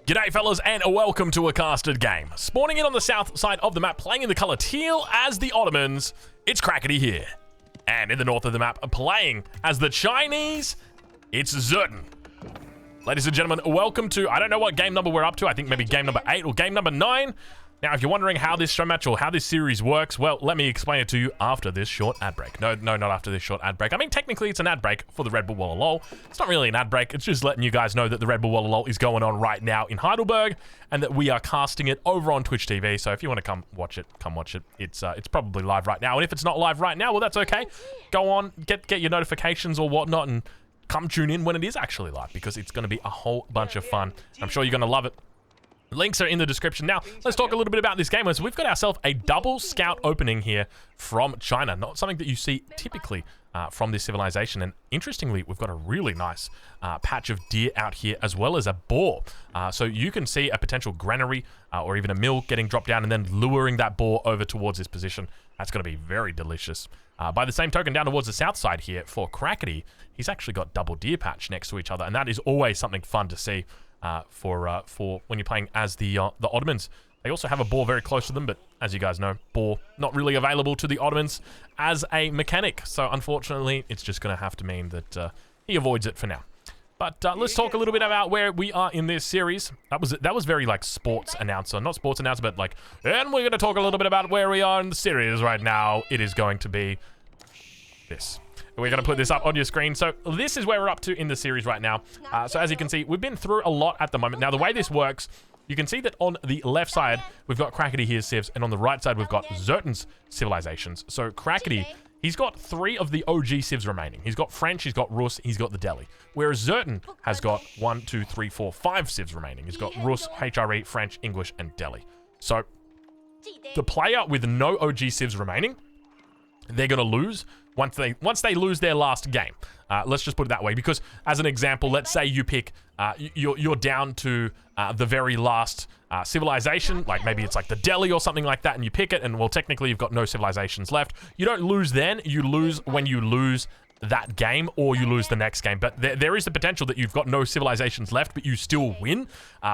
G'day fellas and welcome to a casted game. Spawning in on the south side of the map, playing in the colour teal as the Ottomans, it's Crackety here. And in the north of the map, playing as the Chinese, it's Zerton. Ladies and gentlemen, welcome to, I don't know what game number we're up to, I think maybe game number 8 or game number 9. Now, if you're wondering how this show match or how this series works, well, let me explain it to you after this short ad break. No, not after this short ad break. I mean, technically, it's an ad break for the Red Bull Walla Lol. It's not really an ad break. It's just letting you guys know that the Red Bull Walla Lol is going on right now in Heidelberg and that we are casting it over on Twitch TV. So if you want to come watch it, come watch it. It's probably live right now. And if it's not live right now, well, that's okay. Go on, get your notifications or whatnot and come tune in when it is actually live because it's going to be a whole bunch of fun. I'm sure you're going to love it. Links are in the description. Now, let's talk a little bit about this game. So we've got ourselves a double scout opening here from China. Not something that you see typically from this civilization. And interestingly, we've got a really nice patch of deer out here as well as a boar. So you can see a potential granary or even a mill getting dropped down and then luring that boar over towards this position. That's going to be very delicious. By the same token, down towards the south side here for Crackety, he's actually got double deer patch next to each other. And that is always something fun to see. For when you're playing as the Ottomans. They also have a boar very close to them, but as you guys know, boar not really available to the Ottomans as a mechanic. So unfortunately, it's just going to have to mean that he avoids it for now. But let's talk a little bit about where we are in this series. That was very like sports announcer, not sports announcer, but like, and we're going to talk a little bit about where we are in the series right now. It is going to be this. We're going to put this up on your screen. So this is where we're up to in the series right now. So as you can see, we've been through a lot at the moment. Now, the way this works, you can see that on the left side, we've got Crackety here's civs, and on the right side, we've got Zerton's civilizations. So Crackety, he's got 3 of the OG civs remaining. He's got French, he's got Rus, he's got the Delhi. Whereas Zerton has got 1, 2, 3, 4, 5 civs remaining. He's got Rus, HRE, French, English, and Delhi. So the player with no OG civs remaining, they're going to lose once they lose their last game. Let's just put it that way, because as an example, let's say you pick you're down to the very last civilization, like maybe it's like the Delhi or something like that, and you pick it, and well, technically you've got no civilizations left. You don't lose then, you lose when you lose that game or you lose the next game. But there is the potential that you've got no civilizations left, but you still win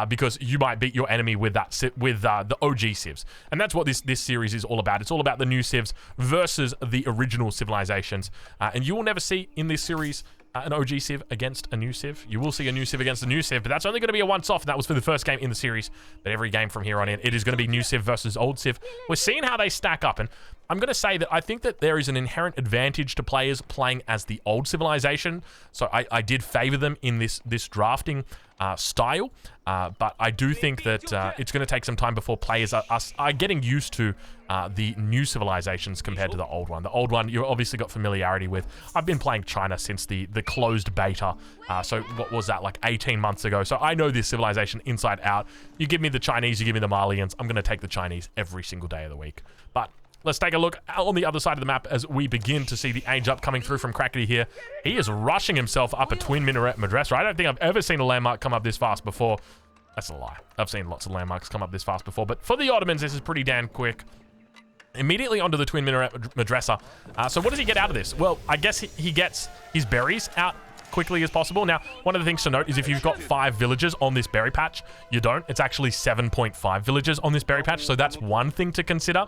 because you might beat your enemy with that the OG civs. And that's what this series is all about. It's all about the new civs versus the original civilizations. And you will never see in this series an OG civ against a new civ. You will see a new civ against a new civ, but that's only going to be a once-off, and that was for the first game in the series. But every game from here on in, it is going to be new civ versus old civ. We're seeing how they stack up, and I'm going to say that I think that there is an inherent advantage to players playing as the old civilization. So I did favor them in this drafting style, but I do think that it's going to take some time before players are getting used to the new civilizations compared to the old one. The old one, you've obviously got familiarity with. I've been playing China since the closed beta, so what was that, like 18 months ago? So I know this civilization inside out. You give me the Chinese, you give me the Malians, I'm going to take the Chinese every single day of the week. But let's take a look on the other side of the map as we begin to see the age up coming through from Crackety here. He is rushing himself up a twin minaret madrasa. I don't think I've ever seen a landmark come up this fast before. That's a lie. I've seen lots of landmarks come up this fast before, but for the Ottomans, this is pretty damn quick. Immediately onto the twin minaret madrasa. So what does he get out of this? Well, I guess he gets his berries out quickly as possible. Now, one of the things to note is if you've got 5 villages on this berry patch, you don't. It's actually 7.5 villages on this berry patch, so that's one thing to consider.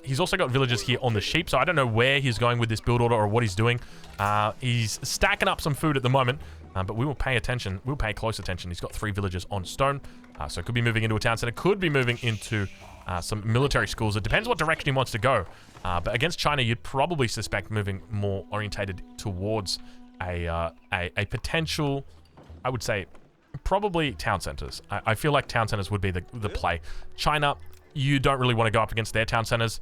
He's also got villages here on the sheep, so I don't know where he's going with this build order or what he's doing. He's stacking up some food at the moment, but we will pay attention. We'll pay close attention. He's got 3 villages on stone, so could be moving into a town center, could be moving into some military schools. It depends what direction he wants to go. But against China, you'd probably suspect moving more orientated towards a potential, I would say, probably town centers. I feel like town centers would be the play. China, you don't really want to go up against their town centers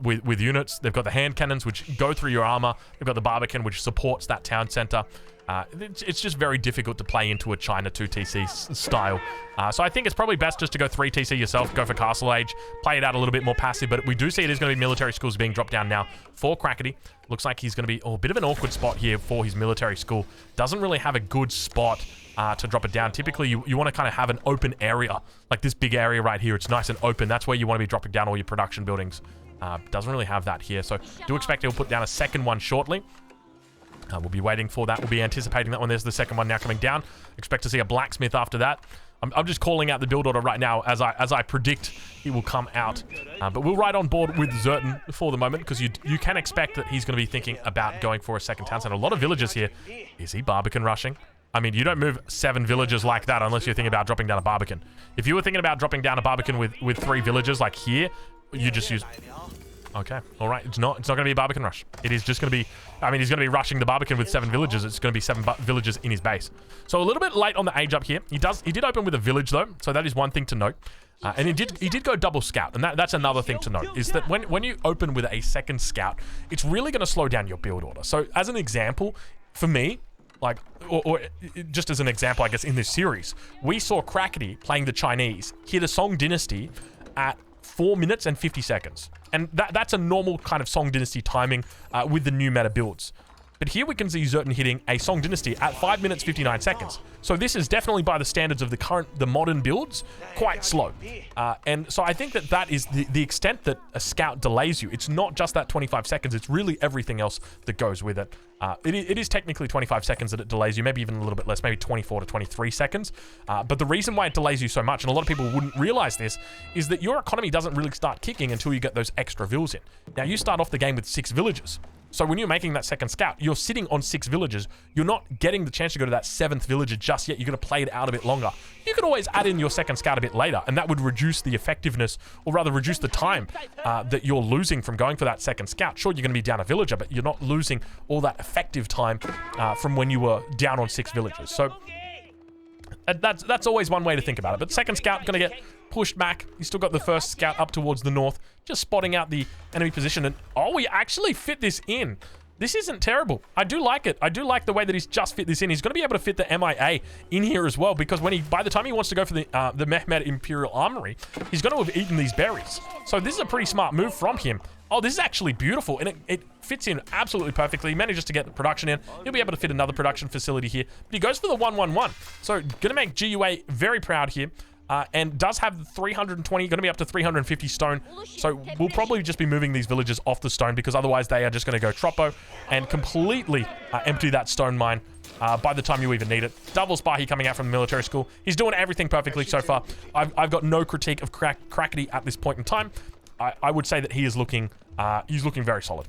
with units. They've got the hand cannons, which go through your armor. They've got the Barbican, which supports that town center. It's just very difficult to play into a China 2TC style. So I think it's probably best just to go 3TC yourself, go for Castle Age, play it out a little bit more passive, but we do see it is going to be military schools being dropped down now for Crackety. Looks like he's going to be a bit of an awkward spot here for his military school. Doesn't really have a good spot to drop it down. Typically, you want to kind of have an open area, like this big area right here. It's nice and open. That's where you want to be dropping down all your production buildings. Doesn't really have that here, so do expect he'll put down a second one shortly. We'll be waiting for that. We'll be anticipating that one. There's the second one now coming down. Expect to see a blacksmith after that. I'm just calling out the build order right now as I predict he will come out. But we'll ride on board with Zerton for the moment, because you can expect that he's going to be thinking about going for a second town center. A lot of villagers here. Is he Barbican rushing? I mean, you don't move 7 villagers like that unless you're thinking about dropping down a Barbican. If you were thinking about dropping down a Barbican with 3 villagers like here, you just use... Okay, all right. It's not going to be a Barbican rush. It is just going to be... I mean, he's going to be rushing the Barbican with 7 villagers. It's going to be 7 villagers in his base. So a little bit late on the age up here. He did open with a village, though, so that is one thing to note. And he did go double scout, and that's another thing to note, is that when you open with a second scout, it's really going to slow down your build order. So as an example, for me... Like, or just as an example, I guess, in this series, we saw Crackety playing the Chinese hit a Song Dynasty at 4 minutes and 50 seconds. And that's a normal kind of Song Dynasty timing with the new meta builds. But here we can see Zerton hitting a Song Dynasty at 5 minutes 59 seconds. So this is definitely, by the standards of the modern builds, quite slow. And so I think that is the extent that a scout delays you. It's not just that 25 seconds, it's really everything else that goes with it. It is technically 25 seconds that it delays you, maybe even a little bit less, maybe 24 to 23 seconds. But the reason why it delays you so much, and a lot of people wouldn't realize this, is that your economy doesn't really start kicking until you get those extra vills in. Now, you start off the game with 6 villages. So when you're making that second scout, you're sitting on 6 villages. You're not getting the chance to go to that 7th villager just yet. You're going to play it out a bit longer. You could always add in your second scout a bit later, and that would reduce the effectiveness, or rather reduce the time that you're losing from going for that second scout. Sure, you're going to be down a villager, but you're not losing all that effective time from when you were down on 6 villagers. So that's always one way to think about it. But second scout going to get pushed back. He's still got the first scout up towards the north, just spotting out the enemy position. And oh, we actually fit this in. This isn't terrible. I do like it. I do like the way that he's just fit this in. He's going to be able to fit the MIA in here as well, because by the time he wants to go for the Mehmed Imperial Armory, he's going to have eaten these berries. So this is a pretty smart move from him. Oh, this is actually beautiful, and it fits in absolutely perfectly. He manages to get the production in. He'll be able to fit another production facility here, but he goes for the 111. So going to make GUA very proud here. And does have 320, going to be up to 350 stone. So we'll probably just be moving these villagers off the stone, because otherwise they are just going to go troppo and completely empty that stone mine by the time you even need it. Double Spahi coming out from the military school. He's doing everything perfectly so far. I've got no critique of Crackety at this point in time. I would say that he's looking very solid.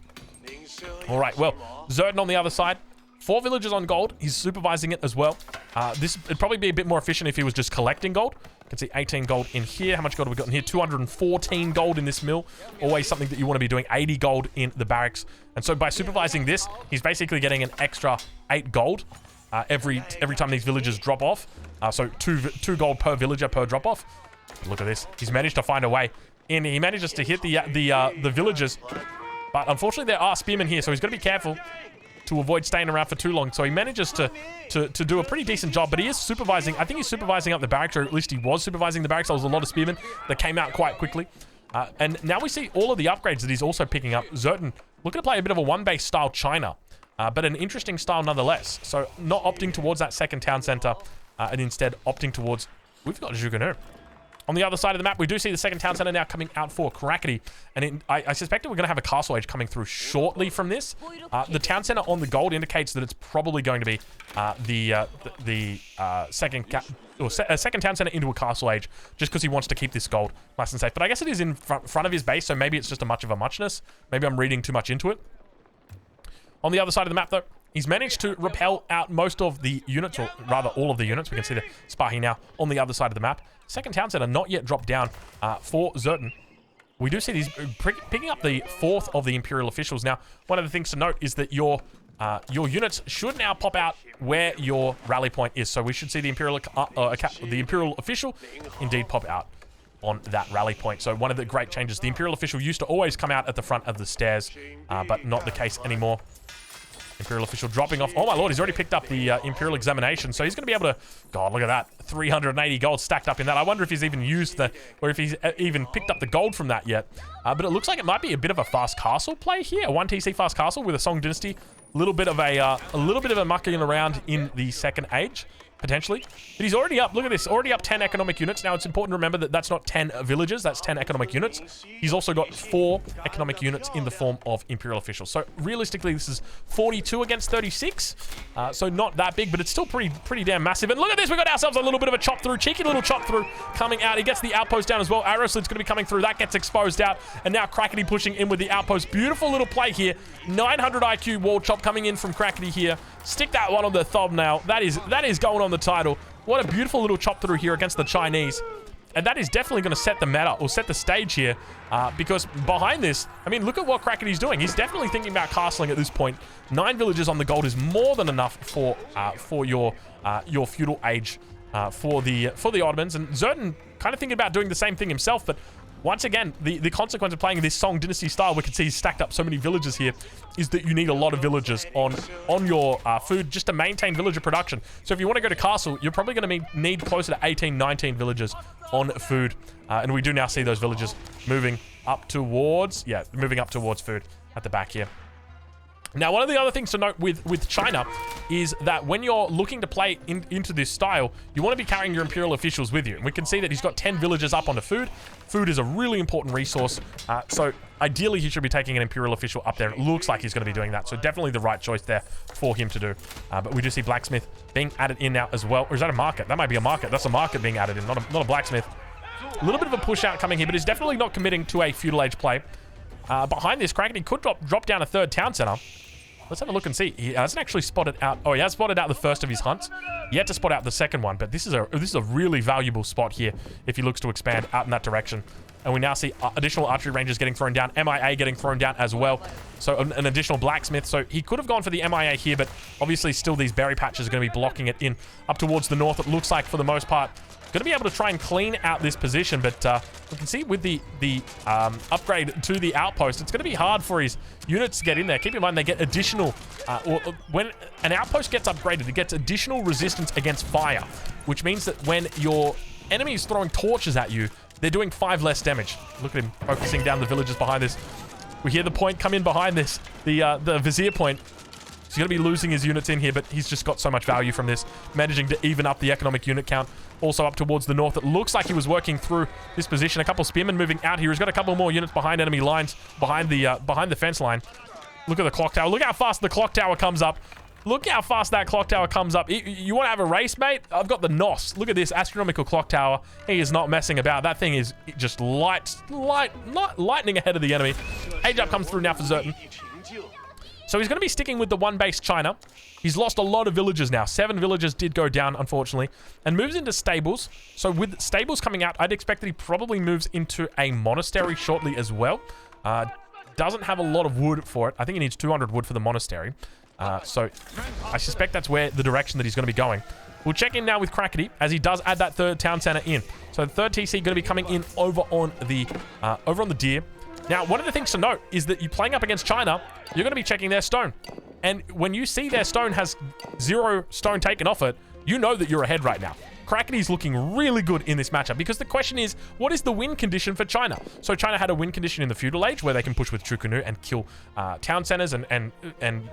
All right, well, Zerton on the other side. 4 villagers on gold. He's supervising it as well. It'd probably be a bit more efficient if he was just collecting gold. You can see 18 gold in here. How much gold have we got in here? 214 gold in this mill. Always something that you want to be doing. 80 gold in the barracks. And so by supervising this, he's basically getting an extra 8 gold every time these villagers drop off. So 2 gold per villager per drop off. Look at this. He's managed to find a way in. He manages to hit the villagers. But unfortunately, there are spearmen here, so he's got to be careful to avoid staying around for too long. So he manages to do a pretty decent job, but he is supervising. I think he's supervising up the barracks, or at least he was supervising the barracks. There was a lot of spearmen that came out quite quickly. And now we see all of the upgrades that he's also picking up. Zerton looking to play a bit of a one-base style China, but an interesting style nonetheless. So not opting towards that second town center, and instead opting towards... We've got Jugunu. On the other side of the map, we do see the second town center now coming out for Crackety. And I suspect that we're going to have a castle age coming through shortly from this. The town center on the gold indicates that it's probably going to be second town center into a castle age, just because he wants to keep this gold nice and safe. But I guess it is in front of his base, so maybe it's just a much of a muchness. Maybe I'm reading too much into it. On the other side of the map, though, he's managed to repel out most of the units, or rather all of the units. We can see the Spahi now on the other side of the map. Second town center not yet dropped down for Zerton. We do see these picking up the 4th of the Imperial officials. Now, one of the things to note is that your units should now pop out where your rally point is. So we should see the Imperial official indeed pop out on that rally point. So one of the great changes, the Imperial official used to always come out at the front of the stairs, but not the case anymore. Imperial official dropping off. Oh my lord, he's already picked up the Imperial examination, so he's going to be able to... God, look at that. 380 gold stacked up in that. I wonder if he's even used or if he's even picked up the gold from that yet. But it looks like it might be a bit of a fast castle play here. A 1 TC fast castle with a Song Dynasty. A little bit of a mucking around in the second age. potentially. But he's already up. Look at this. Already up 10 economic units. Now, it's important to remember that that's not 10 villages. That's 10 economic units. He's also got 4 economic units in the form of Imperial officials. So, realistically, this is 42 against 36. So, not that big, but it's still pretty damn massive. And look at this. We got ourselves a little bit of a chop through. Cheeky little chop through coming out. He gets the outpost down as well. Arrowslit's going to be coming through. That gets exposed out. And now Crackety pushing in with the outpost. Beautiful little play here. 900 IQ wall chop coming in from Crackety here. Stick that one on the thumbnail. That is going on the title. What a beautiful little chop through here against the Chinese. And that is definitely going to set the meta, or set the stage here, because behind this, I mean, look at what Crackety's doing. He's definitely thinking about castling at this point. 9 villages on the gold is more than enough for your feudal age for the Ottomans. And Zerton kind of thinking about doing the same thing himself, but once again, the consequence of playing this Song Dynasty style, we can see he's stacked up so many villages here, is that you need a lot of villagers on your food just to maintain villager production. So if you want to go to castle, you're probably going to need closer to 18, 19 villagers on food. And we do now see those villagers moving up towards, food at the back here. Now, one of the other things to note with China is that when you're looking to play into this style, you want to be carrying your Imperial officials with you. And we can see that he's got 10 villagers up onto food. Food is a really important resource. So ideally, he should be taking an Imperial official up there. And it looks like he's going to be doing that. So definitely the right choice there for him to do. But we do see Blacksmith being added in now as well. Or is that a market? That might be a market. That's a market being added in, not a Blacksmith. A little bit of a push out coming here, but he's definitely not committing to a feudal age play. Behind this, Crackety could drop down a 3rd town center. Let's have a look and see. He hasn't actually spotted out. Oh, he has spotted out the first of his hunts. He had to spot out the second one, but this is a really valuable spot here if he looks to expand out in that direction. And we now see additional archery rangers getting thrown down, MIA getting thrown down as well. So an additional blacksmith. So he could have gone for the MIA here, but obviously still these berry patches are going to be blocking it in up towards the north. It looks like for the most part. Going to be able to try and clean out this position, but we can see with the upgrade to the outpost, it's going to be hard for his units to get in there. Keep in mind, they get additional, when an outpost gets upgraded, it gets additional resistance against fire, which means that when your enemy is throwing torches at you, they're doing 5 less damage. Look at him focusing down the villagers behind this. We hear the point come in behind this, the vizier point. He's going to be losing his units in here, but he's just got so much value from this, managing to even up the economic unit count. Also up towards the north, it looks like he was working through this position. A couple spearmen moving out here. He's got a couple more units behind enemy lines, behind the fence line. Look at the clock tower. Look how fast the clock tower comes up. Look how fast that clock tower comes up. You want to have a race, mate? I've got the NOS. Look at this astronomical clock tower. He is not messing about. That thing is just lightning ahead of the enemy. Age up comes through now for Zerton. So he's going to be sticking with the one base China. He's lost a lot of villagers now. 7 villagers did go down, unfortunately. And moves into stables. So with stables coming out, I'd expect that he probably moves into a monastery shortly as well. Doesn't have a lot of wood for it. I think he needs 200 wood for the monastery. So I suspect that's where the direction that he's going to be going. We'll check in now with Crackety as he does add that 3rd town center in. So the 3rd TC going to be coming in over on the deer. Now, one of the things to note is that you're playing up against China, you're going to be checking their stone. And when you see their stone has 0 stone taken off it, you know that you're ahead right now. Crackety's looking really good in this matchup because the question is, what is the win condition for China? So China had a win condition in the feudal age where they can push with true canoe and kill town centers and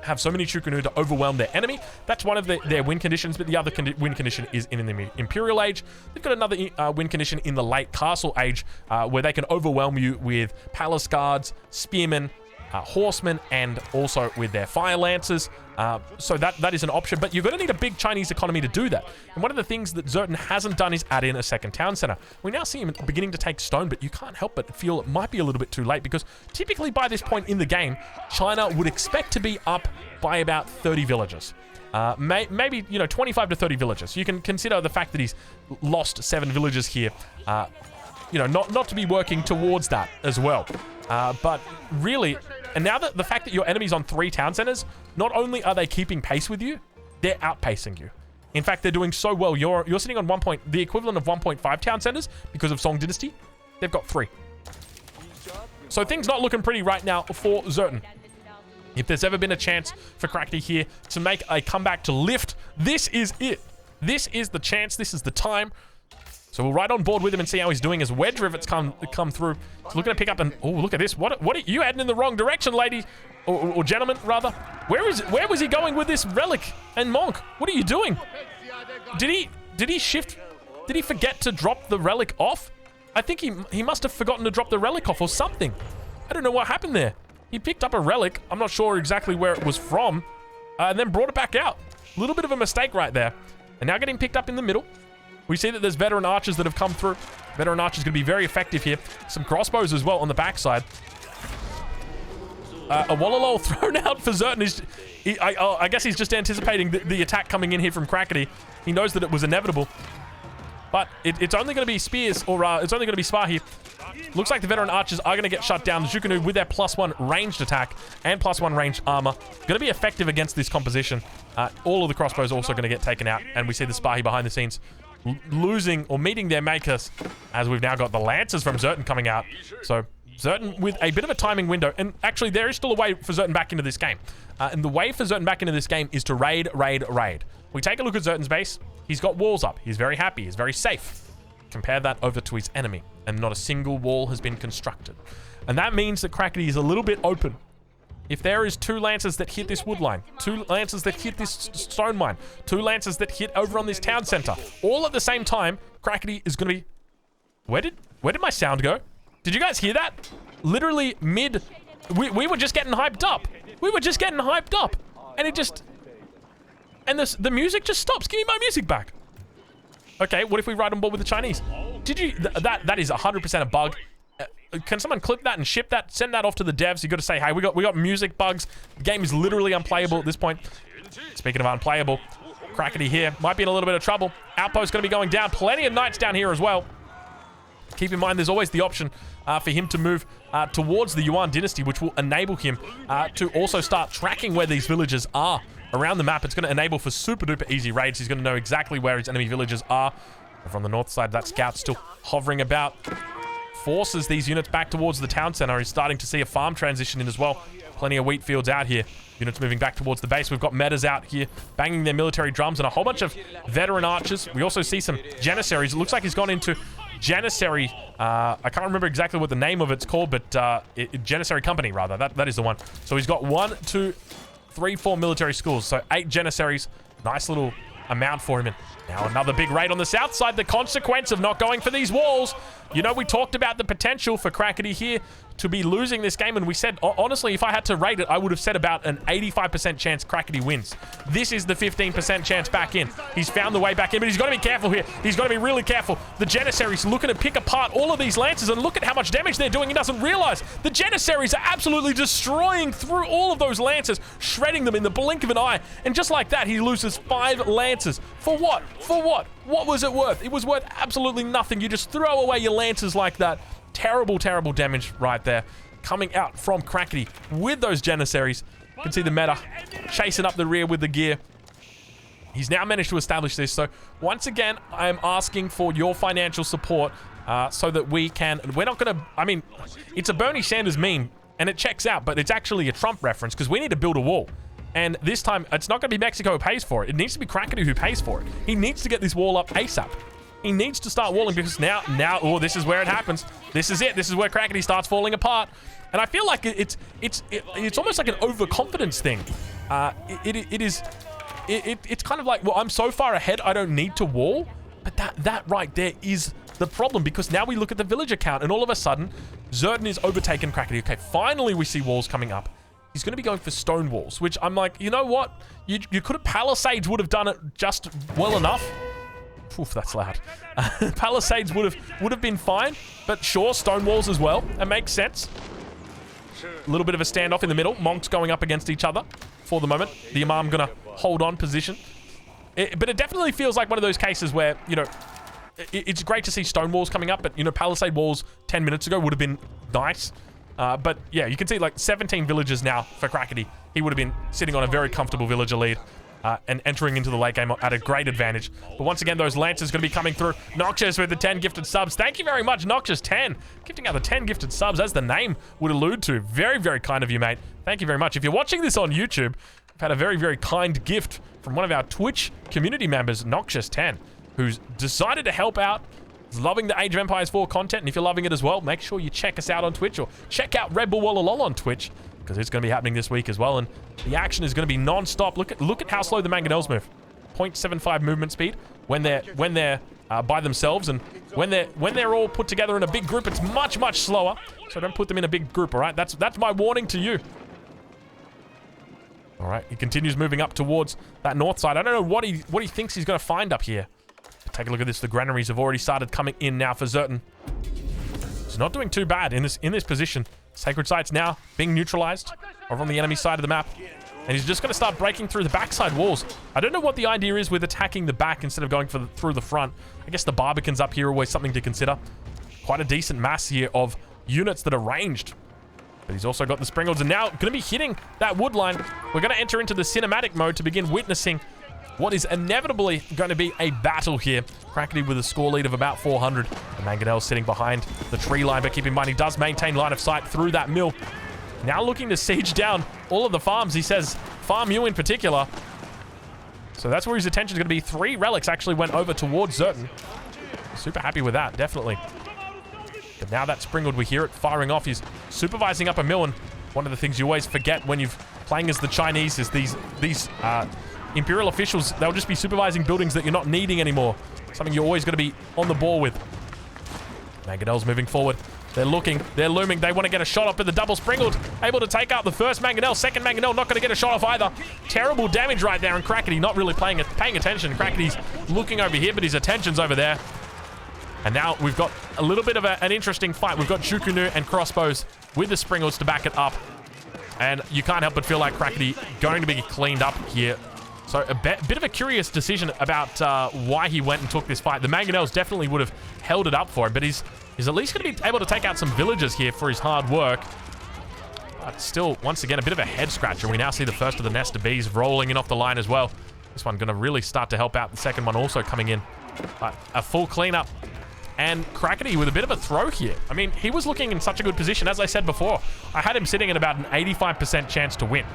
have so many true canoe to overwhelm their enemy. That's one of their win conditions, but the other win condition is in the imperial age. They've got another win condition in the late castle age where they can overwhelm you with palace guards, spearmen, horsemen, and also with their fire lancers. So that is an option, but you're going to need a big Chinese economy to do that. And one of the things that Zerton hasn't done is add in a 2nd town center. We now see him beginning to take stone, but you can't help but feel it might be a little bit too late because typically by this point in the game, China would expect to be up by about 30 villagers. Maybe 25 to 30 villagers. You can consider the fact that he's lost 7 villagers here. Not to be working towards that as well. But really, and now that the fact that your enemy's on 3 town centers, not only are they keeping pace with you, they're outpacing you. In fact, they're doing so well. You're sitting on the equivalent of 1.5 town centers because of Song Dynasty. They've got 3. So things not looking pretty right now for Zerton. If there's ever been a chance for Crackety here to make a comeback to lift, this is it. This is the chance. This is the time. So we'll ride on board with him and see how he's doing as wedge rivets come through. He's looking to pick up oh, look at this. What are you heading in the wrong direction, lady? Or gentlemen, rather. Where was he going with this relic and monk? What are you doing? Did he shift? Did he forget to drop the relic off? I think he must have forgotten to drop the relic off or something. I don't know what happened there. He picked up a relic. I'm not sure exactly where it was from, and then brought it back out. A little bit of a mistake right there. And now getting picked up in the middle. We see that there's veteran archers that have come through. Veteran archers going to be very effective here. Some crossbows as well on the backside. A Wallalol thrown out for Zertan. I guess he's just anticipating the attack coming in here from Crackety. He knows that it was inevitable. But it's only going to be spears, or it's only going to be spar here. Looks like the veteran archers are going to get shut down. The Jukunu with their +1 ranged attack and +1 ranged armor. Going to be effective against this composition. All of the crossbows also going to get taken out. And we see the Spahi behind the scenes losing or meeting their makers, as we've now got the Lancers from Zertan coming out. So Zertan with a bit of a timing window. And actually, there is still a way for Zertan back into this game. And the way for Zertan back into this game is to raid. We take a look at Zertan's base. He's got walls up. He's very happy. He's very safe. Compare that over to his enemy, and not a single wall has been constructed. And that means that Crackety is a little bit open. If there is 2 Lancers that hit this wood line, 2 Lancers that hit this stone mine, 2 Lancers that hit over on this town center, all at the same time, Crackety is going to be... Where did my sound go? Did you guys hear that? Literally mid... We were just getting hyped up. And it just... And the music just stops. Give me my music back. Okay, what if we ride on board with the Chinese? Did you... That is 100% a bug. Can someone clip that and ship that? Send that off to the devs. You got to say, hey, we got music bugs. The game is literally unplayable at this point. Speaking of unplayable, Crackety here might be in a little bit of trouble. Outpost going to be going down. Plenty of knights down here as well. Keep in mind, there's always the option for him to move towards the Yuan dynasty, which will enable him to also start tracking where these villages are around the map. It's going to enable for super duper easy raids. He's going to know exactly where his enemy villages are. Over on the north side, that scout's still hovering about. Forces these units back towards the town center. He's starting to see a farm transition in as well. Plenty of wheat fields out here. Units moving back towards the base. We've got metas out here banging their military drums and a whole bunch of veteran archers. We also see some janissaries. It looks like he's gone into Janissary. I can't remember exactly what the name of it's called, but Janissary Company, rather. That is the one. So he's got 1, 2, 3, 4 military schools. So 8 janissaries. Nice little amount for him. And now another big raid on the south side. The consequence of not going for these walls. You know, we talked about the potential for Crackety here to be losing this game, and we said, honestly, if I had to rate it, I would have said about an 85% chance Crackety wins. This is the 15% chance back in. He's found the way back in, but he's got to be careful here. He's got to be really careful. The Janissaries looking to pick apart all of these Lancers, and look at how much damage they're doing. He doesn't realize the Janissaries are absolutely destroying through all of those Lancers, shredding them in the blink of an eye, and just like that, he loses 5 Lancers. For what? For what? What was it worth? It was worth absolutely nothing. You just throw away your Lancers like that. Terrible, terrible damage right there coming out from Crackety with those Janissaries. You can see the meta chasing up the rear with the gear. He's now managed to establish this. So once again, I am asking for your financial support so that we can... We're not going to... I mean, it's a Bernie Sanders meme and it checks out, but it's actually a Trump reference because we need to build a wall. And this time, it's not going to be Mexico who pays for it. It needs to be Crackety who pays for it. He needs to get this wall up ASAP. He needs to start walling because now, oh, this is where it happens. This is it. This is where Crackety starts falling apart. And I feel like it's almost like an overconfidence thing. It's kind of like, well, I'm so far ahead, I don't need to wall. But that right there is the problem, because now we look at the villager count and all of a sudden, Zertan is overtaken Crackety. Okay, finally we see walls coming up. He's going to be going for stone walls, which I'm like, you know what? You could have... Palisades would have done it just well enough. Oof, that's loud. Palisades would have been fine, but sure, stone walls as well. It makes sense. A little bit of a standoff in the middle. Monks going up against each other for the moment. The Imam going to hold on position. But it definitely feels like one of those cases where, you know, it's great to see stone walls coming up, but, you know, Palisade walls 10 minutes ago would have been nice. But yeah, you can see like 17 villagers now for Crackety. He would have been sitting on a very comfortable villager lead. And entering into the late game at a great advantage. But once again, those Lancers going to be coming through. Noxious with the 10 gifted subs. Thank you very much, Noxious 10. Gifting out the 10 gifted subs, as the name would allude to. Very, very kind of you, mate. Thank you very much. If you're watching this on YouTube, I've had a very, very kind gift from one of our Twitch community members, Noxious 10, who's decided to help out. He's loving the Age of Empires 4 content, and if you're loving it as well, make sure you check us out on Twitch, or check out Red Bull Wallalol on Twitch, because it's going to be happening this week as well, and the action is going to be non-stop. Look at how slow the Mangonels move. 0.75 movement speed when they're by themselves, and when they're all put together in a big group, it's much slower. So don't put them in a big group, all right? That's my warning to you. All right, he continues moving up towards that north side. I don't know what he thinks he's going to find up here. Take a look at this. The granaries have already started coming in now for Zerton. He's not doing too bad in this position. Sacred Site's now being neutralized over on the enemy side of the map. And he's just going to start breaking through the backside walls. I don't know what the idea is with attacking the back instead of going through the front. I guess the Barbicans up here are always something to consider. Quite a decent mass here of units that are ranged. But he's also got the Springles, and now going to be hitting that wood line. We're going to enter into the cinematic mode to begin witnessing what is inevitably going to be a battle here. Crackety with a score lead of about 400. The Mangonel sitting behind the tree line, but keep in mind he does maintain line of sight through that mill. Now looking to siege down all of the farms. He says, farm you in particular. So that's where his attention is going to be. 3 relics actually went over towards Zerton. Super happy with that, definitely. But now that Springled, we hear it firing off. He's supervising up a mill, and one of the things you always forget when you're playing as the Chinese is these Imperial officials, they'll just be supervising buildings that you're not needing anymore. Something you're always going to be on the ball with. Mangonel's moving forward. They're looking, they're looming, they want to get a shot up at the double Springled. Able to take out the first Mangonel, second Mangonel not going to get a shot off either. Terrible damage right there, and Crackety not really paying attention. Crackety's looking over here, but his attention's over there. And now we've got a little bit of an interesting fight. We've got Jukunu and crossbows with the Springleds to back it up. And you can't help but feel like Crackety going to be cleaned up here. So a bit of a curious decision about why he went and took this fight. The Mangonels definitely would have held it up for him, but he's at least going to be able to take out some villagers here for his hard work. But still, once again, a bit of a head scratcher. We now see the first of the nest of bees rolling in off the line as well. This one going to really start to help out. The second one also coming in. A full cleanup. And Crackety with a bit of a throw here. I mean, he was looking in such a good position. As I said before, I had him sitting at about an 85% chance to win.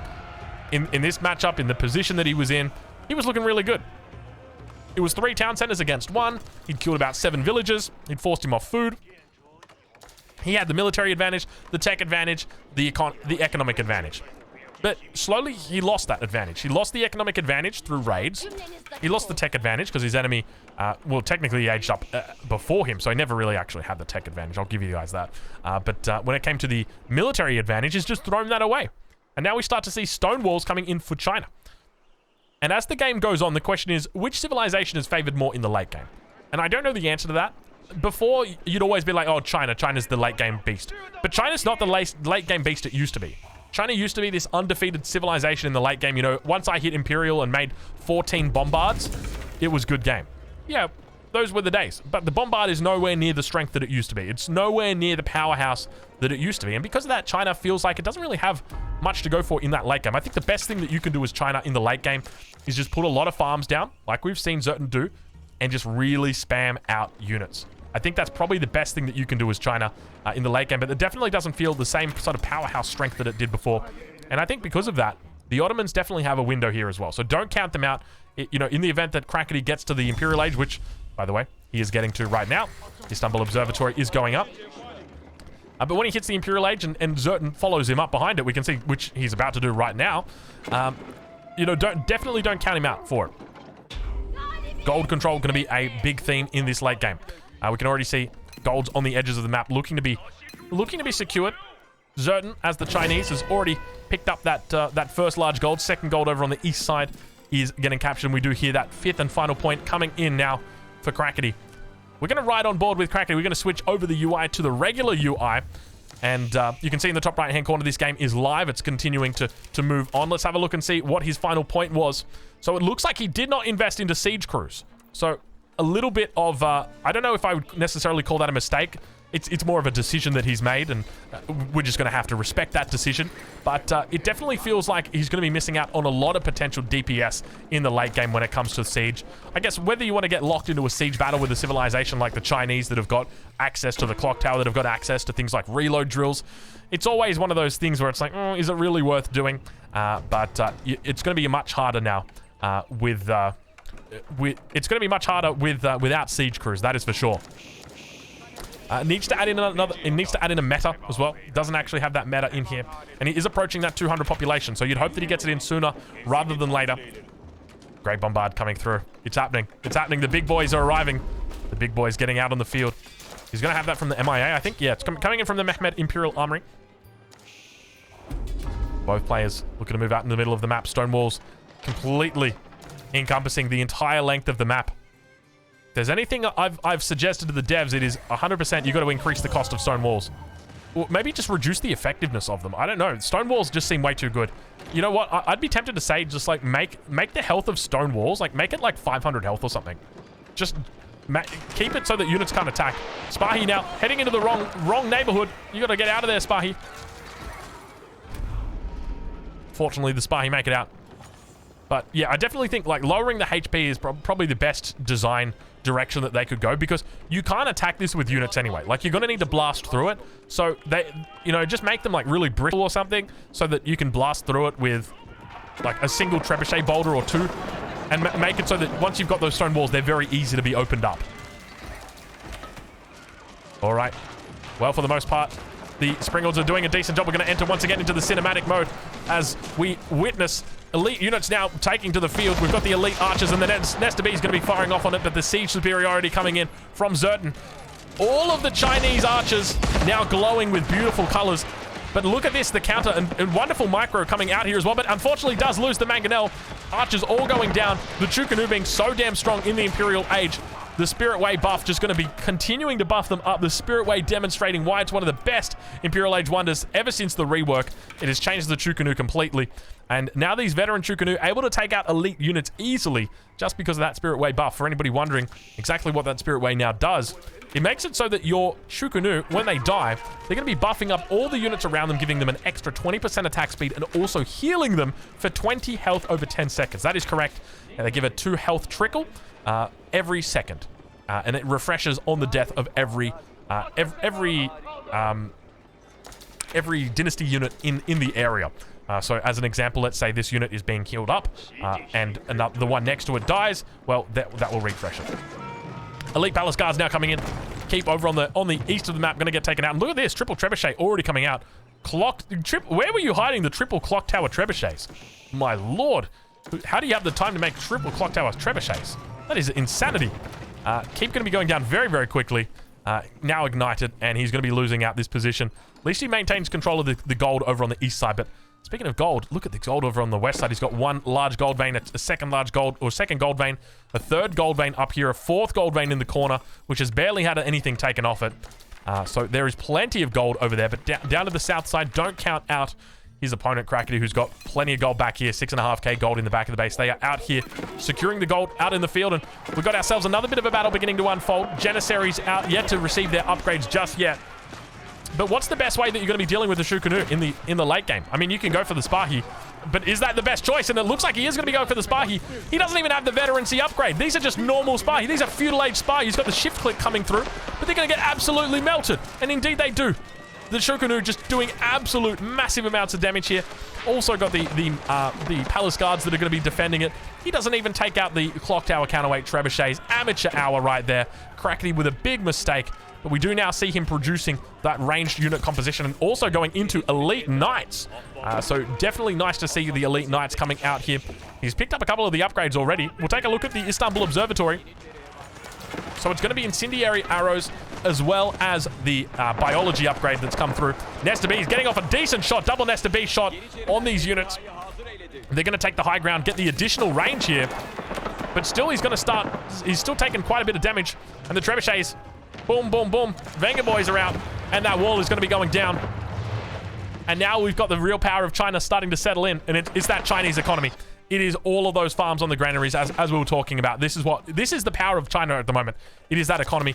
In this matchup, in the position that he was in, he was looking really good. It was 3 town centers against 1. He'd killed about 7 villagers. He'd forced him off food. He had the military advantage, the tech advantage, the economic advantage. But slowly, he lost that advantage. He lost the economic advantage through raids. He lost the tech advantage because his enemy, well, technically he aged up before him, so he never really actually had the tech advantage. I'll give you guys that. But when it came to the military advantage, he's just thrown that away. And now we start to see stone walls coming in for China. And as the game goes on, the question is, which civilization is favored more in the late game? And I don't know the answer to that. Before, you'd always be like, oh, China's the late game beast. But China's not the late game beast it used to be. China used to be this undefeated civilization in the late game. You know, once I hit Imperial and made 14 bombards, it was good game. Yeah, those were the days. But the bombard is nowhere near the strength that it used to be. It's nowhere near the powerhouse that it used to be. And because of that, China feels like it doesn't really have much to go for in that late game. I think the best thing that you can do as China in the late game is just put a lot of farms down, like we've seen Zerton do, and just really spam out units. I think that's probably the best thing that you can do as China in the late game, but it definitely doesn't feel the same sort of powerhouse strength that it did before. And I think because of that, the Ottomans definitely have a window here as well. So don't count them out. You know, in the event that Crackety gets to the Imperial Age, which, by the way, he is getting to right now. Istanbul Observatory is going up. But when he hits the Imperial Age and Zerton follows him up behind it, we can see, which he's about to do right now, you know, definitely don't count him out for it. Gold control going to be a big theme in this late game. We can already see golds on the edges of the map looking to be secured. Zerton, as the Chinese, has already picked up that first large gold. Second gold over on the east side is getting captured. And we do hear that 5th and final point coming in now for Crackety. We're going to ride on board with Crackety. We're going to switch over the UI to the regular UI. And you can see in the top right-hand corner, this game is live. It's continuing to move on. Let's have a look and see what his final point was. So it looks like he did not invest into siege crews. So a little bit of, I don't know if I would necessarily call that a mistake. It's more of a decision that he's made, and we're just going to have to respect that decision. But it definitely feels like he's going to be missing out on a lot of potential DPS in the late game when it comes to siege. I guess whether you want to get locked into a siege battle with a civilization like the Chinese that have got access to the clock tower, that have got access to things like reload drills, it's always one of those things where it's like, oh, is it really worth doing? But it's going to be much harder now it's going to be much harder without siege crews, that is for sure. It needs to add in a meta as well. It doesn't actually have that meta in here, and he is approaching that 200 population, so you'd hope that he gets it in sooner rather than later. Great bombard coming through. It's happening. It's happening. The big boys are arriving. The big boys getting out on the field. He's going to have that from the MIA, I think. Yeah, it's coming in from the Mehmet Imperial Armory. Both players looking to move out in the middle of the map. Stone walls completely encompassing the entire length of the map. If there's anything I've suggested to the devs, it is 100% you've got to increase the cost of stone walls. Or maybe just reduce the effectiveness of them. I don't know. Stone walls just seem way too good. You know what? I'd be tempted to say just like make the health of stone walls, like make it like 500 health or something. Just keep it so that units can't attack. Spahi now heading into the wrong neighborhood. You got to get out of there, Spahi. Fortunately, the Spahi make it out. But yeah, I definitely think like lowering the HP is probably the best design direction that they could go, because you can't attack this with units anyway. Like, you're going to need to blast through it. So they, you know, just make them like really brittle or something so that you can blast through it with like a single trebuchet boulder or two, and make it so that once you've got those stone walls, they're very easy to be opened up. All right. Well, for the most part, the Springles are doing a decent job. We're going to enter once again into the cinematic mode as we witness elite units now taking to the field. We've got the elite archers, and the Nesta B is going to be firing off on it, but the siege superiority coming in from Zertan. All of the Chinese archers now glowing with beautiful colors. But look at this, the counter and wonderful micro coming out here as well, but unfortunately does lose the Mangonel. Archers all going down. The Chukanu being so damn strong in the Imperial Age. The Spirit Way buff just going to be continuing to buff them up. The Spirit Way demonstrating why it's one of the best Imperial Age wonders ever since the rework. It has changed the Chukanu completely. And now these veteran Chukanu able to take out elite units easily just because of that Spirit Way buff. For anybody wondering exactly what that Spirit Way now does, it makes it so that your Chukanu, when they die, they're going to be buffing up all the units around them, giving them an extra 20% attack speed and also healing them for 20 health over 10 seconds. That is correct. And they give a 2 health trickle every second. And it refreshes on the death of every dynasty unit in the area. So as an example, let's say this unit is being healed up and the one next to it dies. Well, that will refresh it. Elite Palace Guards now coming in. Keep over on the east of the map, going to get taken out. And look at this, triple trebuchet already coming out. Where were you hiding the triple clock tower trebuchets? My lord, how do you have the time to make triple clock tower trebuchets? That is insanity. Keep going to be going down very, very quickly. Now ignited, and he's going to be losing out this position. At least he maintains control of the gold over on the east side. But speaking of gold, look at the gold over on the west side. He's got one large gold vein, a second gold vein, a third gold vein up here, a fourth gold vein in the corner, which has barely had anything taken off it. So there is plenty of gold over there. But down to the south side, don't count out his opponent, Crackety, who's got plenty of gold back here. 6.5k gold in the back of the base. They are out here securing the gold out in the field, and we've got ourselves another bit of a battle beginning to unfold. Janissaries out yet to receive their upgrades just yet. But what's the best way that you're going to be dealing with the Chukanu in the late game? I mean, you can go for the Spahi, but is that the best choice? And it looks like he is going to be going for the Spahi. He doesn't even have the veterancy upgrade. These are just normal Spahi. These are Feudal Age Spahi. He's got the shift click coming through, but they're going to get absolutely melted. And indeed they do. The Chukanu just doing absolute massive amounts of damage here. Also got the Palace Guards that are going to be defending it. He doesn't even take out the Clock Tower counterweight trebuchets. Amateur hour right there. Crackety with a big mistake. But we do now see him producing that ranged unit composition and also going into Elite Knights. So definitely nice to see the Elite Knights coming out here. He's picked up a couple of the upgrades already. We'll take a look at the Istanbul Observatory. So it's going to be incendiary arrows as well as the biology upgrade that's come through. Nesta B is getting off a decent shot, double Nesta B shot on these units. They're going to take the high ground, get the additional range here. But still, he's still taking quite a bit of damage. And the trebuchets, boom, boom, boom. Venga boys are out, and that wall is going to be going down. And now we've got the real power of China starting to settle in, and it's that Chinese economy. It is all of those farms on the granaries, as we were talking about. This is the power of China at the moment. It is that economy.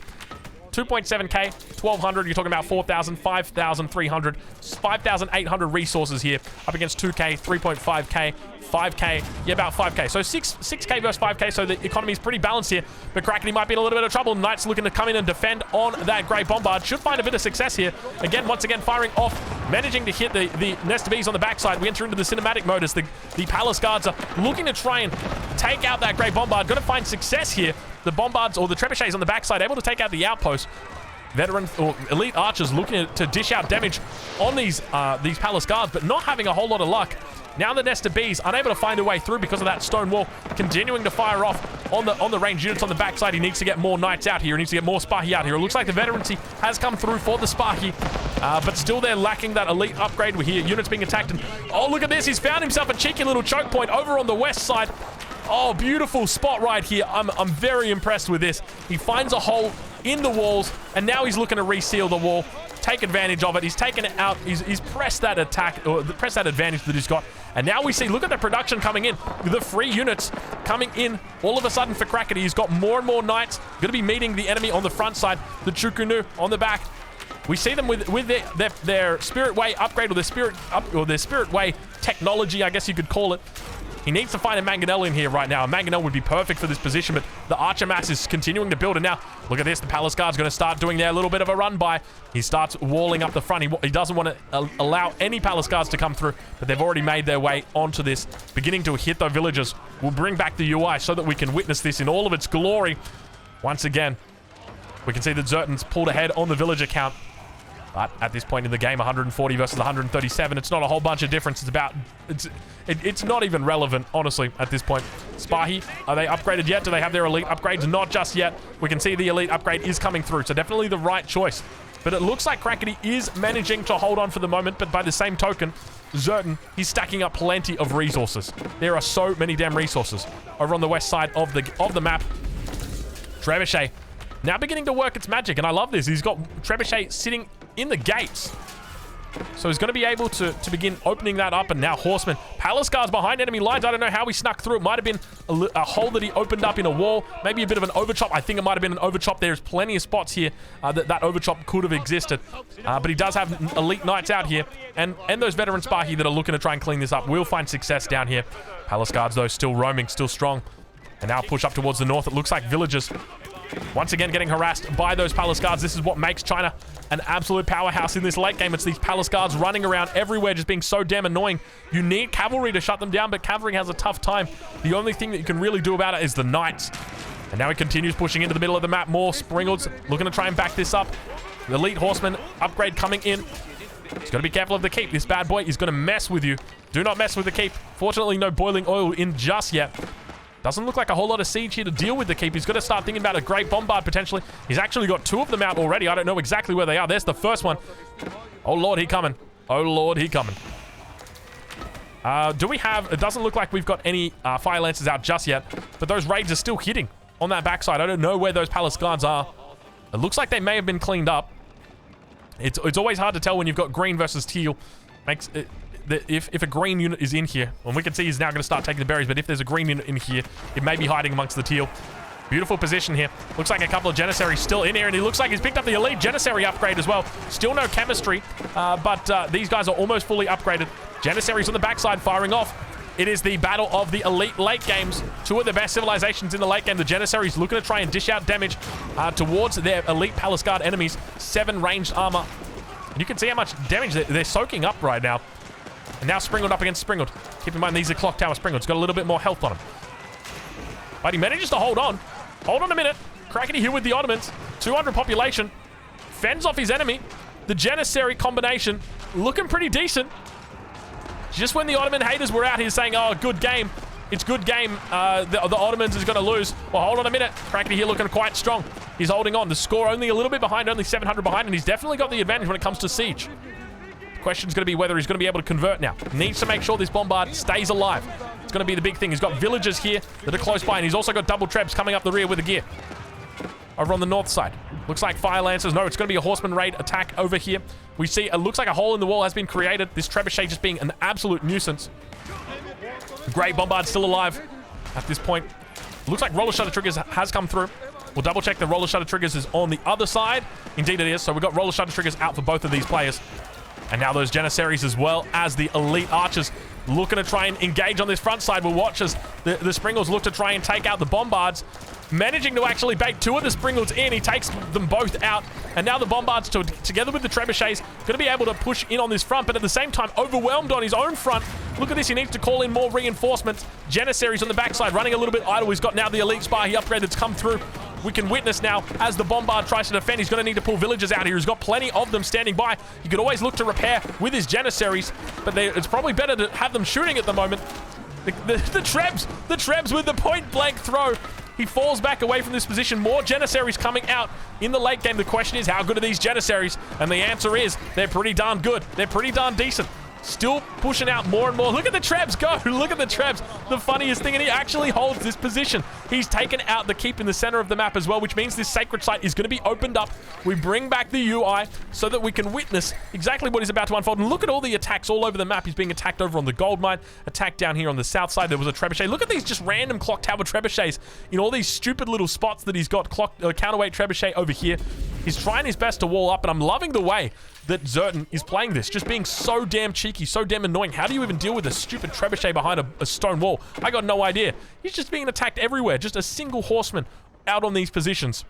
2.7k, 1,200. You're talking about 4,000, 5,300, 5,800 resources here. Up against 2k, 3.5k, 5k. Yeah, about 5k. So 6k versus 5k. So the economy is pretty balanced here. But Crackety might be in a little bit of trouble. Knights looking to come in and defend on that Great Bombard. Should find a bit of success here. Once again, firing off. Managing to hit the Nesta Bs on the backside. We enter into the cinematic mode as the Palace Guards are looking to try and take out that Great Bombard. Going to find success here. The Bombards, or the Trebuchets on the backside, able to take out the outpost. Veteran or elite archers looking to dish out damage on these Palace Guards, but not having a whole lot of luck. Now the nest of bees unable to find a way through because of that stone wall, continuing to fire off on the ranged units on the backside. He needs to get more knights out here. He needs to get more Spahi out here. It looks like the veterancy has come through for the Spahi, but still they're lacking that elite upgrade. We hear units being attacked, and oh, look at this. He's found himself a cheeky little choke point over on the west side. Oh, beautiful spot right here. I'm very impressed with this. He finds a hole in the walls, and now he's looking to reseal the wall, take advantage of it. He's taken it out. He's pressed that attack, or pressed that advantage that he's got. And now we see, look at the production coming in. The free units coming in all of a sudden for Crackety. He's got more and more knights. Going to be meeting the enemy on the front side. The Chukunu on the back. We see them with their Spirit Way upgrade, or their Spirit Way technology, I guess you could call it. He needs to find a Mangonel in here right now. A Mangonel would be perfect for this position, but the Archer mass is continuing to build. And now, look at this. The Palace Guard's going to start doing their little bit of a run by. He starts walling up the front. He doesn't want to allow any Palace Guards to come through, but they've already made their way onto this, beginning to hit the villagers. We'll bring back the UI so that we can witness this in all of its glory. Once again, we can see that Zertan's pulled ahead on the villager count. But at this point in the game, 140 versus 137, it's not a whole bunch of difference. It's not even relevant, honestly, at this point. Spahi, are they upgraded yet? Do they have their elite upgrades? Not just yet. We can see the elite upgrade is coming through, so definitely the right choice. But it looks like Crackety is managing to hold on for the moment, but by the same token, Zertan, he's stacking up plenty of resources. There are so many damn resources over on the west side of the map. Trebuchet now beginning to work its magic, and I love this. He's got Trebuchet sitting in the gates. So he's going to be able to begin opening that up, and now Horsemen. Palace Guards behind enemy lines. I don't know how he snuck through. It might have been a hole that he opened up in a wall. Maybe a bit of an overchop. I think it might have been an overchop. There's plenty of spots here that overchop could have existed. But he does have elite knights out here, and those veteran Spahi that are looking to try and clean this up will find success down here. Palace Guards, though, still roaming, still strong. And now push up towards the north. It looks like villagers once again getting harassed by those Palace Guards. This is what makes China an absolute powerhouse in this late game. It's these Palace Guards running around everywhere, just being so damn annoying. You need cavalry to shut them down, but cavalry has a tough time. The only thing that you can really do about it is the knights. And now he continues pushing into the middle of the map. More Springles looking to try and back this up. The elite horseman upgrade coming in. He's got to be careful of the keep. This bad boy is going to mess with you. Do not mess with the keep. Fortunately, no boiling oil in just yet. Doesn't look like a whole lot of siege here to deal with the keep. He's got to start thinking about a great bombard potentially. He's actually got two of them out already. I don't know exactly where they are. There's the first one. Oh, Lord, he coming. Oh, Lord, he coming. Do we have... It doesn't look like we've got any fire lancers out just yet, but those raids are still hitting on that backside. I don't know where those Palace Guards are. It looks like they may have been cleaned up. It's always hard to tell when you've got green versus teal. Makes it... If a green unit is in here, and we can see he's now going to start taking the berries, but if there's a green unit in here, it may be hiding amongst the teal. Beautiful position here. Looks like a couple of Janissaries still in here, and he looks like he's picked up the elite Janissary upgrade as well. Still no chemistry, but these guys are almost fully upgraded. Janissaries on the backside firing off. It is the battle of the elite late games. Two of the best civilizations in the late game. The Janissaries looking to try and dish out damage towards their elite Palace Guard enemies. 7 ranged armor. And you can see how much damage they're soaking up right now. And now Springald up against Springald. Keep in mind, these are Clock Tower Springald's got a little bit more health on him. But he manages to hold on. Hold on a minute. Crackety here with the Ottomans. 200 population. Fends off his enemy. The Janissary combination looking pretty decent. Just when the Ottoman haters were out here saying, oh, good game. It's good game. The Ottomans is going to lose. Well, hold on a minute. Crackety here looking quite strong. He's holding on. The score only a little bit behind, only 700 behind, and he's definitely got the advantage when it comes to siege. Question's going to be whether he's going to be able to convert now. Needs to make sure this bombard stays alive. It's going to be the big thing. He's got villagers here that are close by, and he's also got double trebs coming up the rear with a gear. Over on the north side. Looks like fire lancers. No, it's going to be a horseman raid attack over here. We see it looks like a hole in the wall has been created. This trebuchet just being an absolute nuisance. The great bombard still alive at this point. Looks like roller shutter triggers has come through. We'll double check the roller shutter triggers is on the other side. Indeed it is. So we've got roller shutter triggers out for both of these players. And now those Janissaries as well as the elite archers looking to try and engage on this front side. We'll watch as the Springals look to try and take out the bombards. Managing to actually bait 2 of the Springals in. He takes them both out. And now the bombards together with the trebuchets going to be able to push in on this front, but at the same time overwhelmed on his own front. Look at this. He needs to call in more reinforcements. Janissaries on the backside running a little bit idle. He's got now the elite Spahi upgrade that's come through. We can witness now as the Bombard tries to defend. He's going to need to pull villagers out here. He's got plenty of them standing by. You could always look to repair with his Janissaries, but it's probably better to have them shooting at the moment. The Trebs with the point-blank throw. He falls back away from this position. More Janissaries coming out in the late game. The question is, how good are these Janissaries? And the answer is, they're pretty darn good. They're pretty darn decent. Still pushing out more and more. Look at the Trebs go. Look at the Trebs. The funniest thing, and he actually holds this position. He's taken out the keep in the center of the map as well, which means this sacred site is going to be opened up. We bring back the UI so that we can witness exactly what is about to unfold. And look at all the attacks all over the map. He's being attacked over on the gold mine, attacked down here on the south side. There was a trebuchet. Look at these just random clock tower trebuchets in all these stupid little spots that he's got. Counterweight trebuchet over here. He's trying his best to wall up, and I'm loving the way that Zerton is playing this, just being so damn cheeky, so damn annoying. How do you even deal with a stupid trebuchet behind a stone wall? I got no idea. He's just being attacked everywhere. Just a single horseman out on these positions.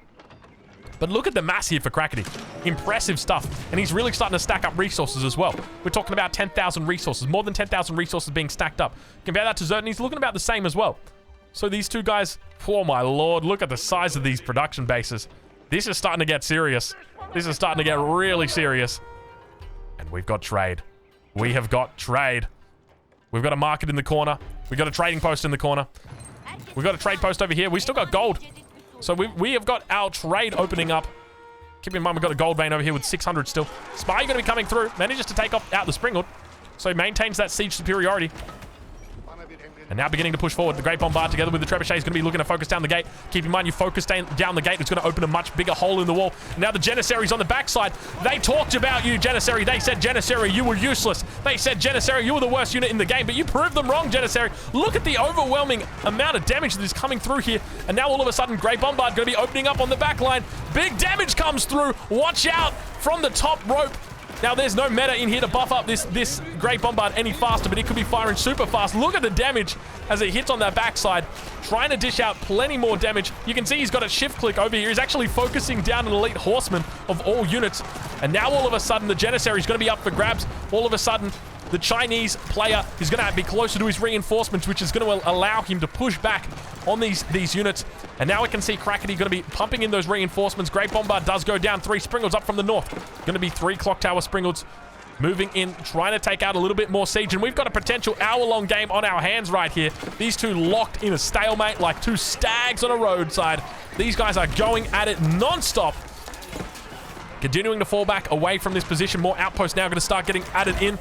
But look at the mass here for Crackety. Impressive stuff. And he's really starting to stack up resources as well. We're talking about 10,000 resources, more than 10,000 resources being stacked up. Compare that to Zerton, he's looking about the same as well. So these two guys, oh my lord, look at the size of these production bases. This is starting to get serious. This is starting to get really serious. And we've got trade. We have got trade. We've got a market in the corner. We've got a trading post in the corner. We've got a trade post over here. We still got gold. So we have got our trade opening up. Keep in mind, we've got a gold vein over here with 600 still. Spy going to be coming through. Manages to take out the Springald. So he maintains that siege superiority. And now beginning to push forward. The Great Bombard together with the Trebuchet is going to be looking to focus down the gate. Keep in mind, you focus down the gate, it's going to open a much bigger hole in the wall. Now the Janissaries on the backside. They talked about you, Janissary. They said, Janissary, you were useless. They said, Janissary, you were the worst unit in the game, but you proved them wrong, Janissary. Look at the overwhelming amount of damage that is coming through here. And now all of a sudden, Great Bombard going to be opening up on the back line. Big damage comes through. Watch out from the top rope. Now, there's no meta in here to buff up this Great Bombard any faster, but it could be firing super fast. Look at the damage as it hits on that backside. Trying to dish out plenty more damage. You can see he's got a shift click over here. He's actually focusing down an elite horseman of all units. And now, all of a sudden, the Janissary is going to be up for grabs. All of a sudden, the Chinese player is going to be closer to his reinforcements, which is going to allow him to push back on these units. And now we can see Crackety going to be pumping in those reinforcements. Great Bombard does go down. 3 Springalds up from the north. Going to be 3 Clock Tower Springalds moving in, trying to take out a little bit more siege. And we've got a potential hour-long game on our hands right here. These two locked in a stalemate like two stags on a roadside. These guys are going at it non-stop. Continuing to fall back away from this position. More outposts now going to start getting added in.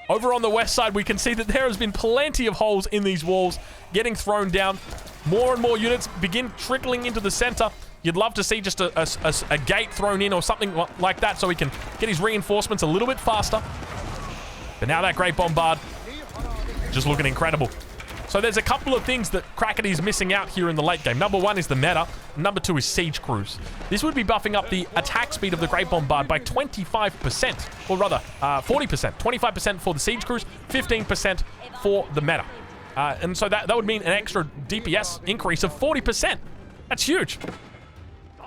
Over on the west side, we can see that there has been plenty of holes in these walls getting thrown down. More and more units begin trickling into the center. You'd love to see just a gate thrown in or something like that so he can get his reinforcements a little bit faster. But now that Great Bombard just looking incredible. So there's a couple of things that Crackety is missing out here in the late game. Number 1 is the meta. Number 2 is siege crews. This would be buffing up the attack speed of the Great Bombard by 25%, or rather 40%. 25% for the siege crews, 15% for the meta. And so that would mean an extra DPS increase of 40%. That's huge.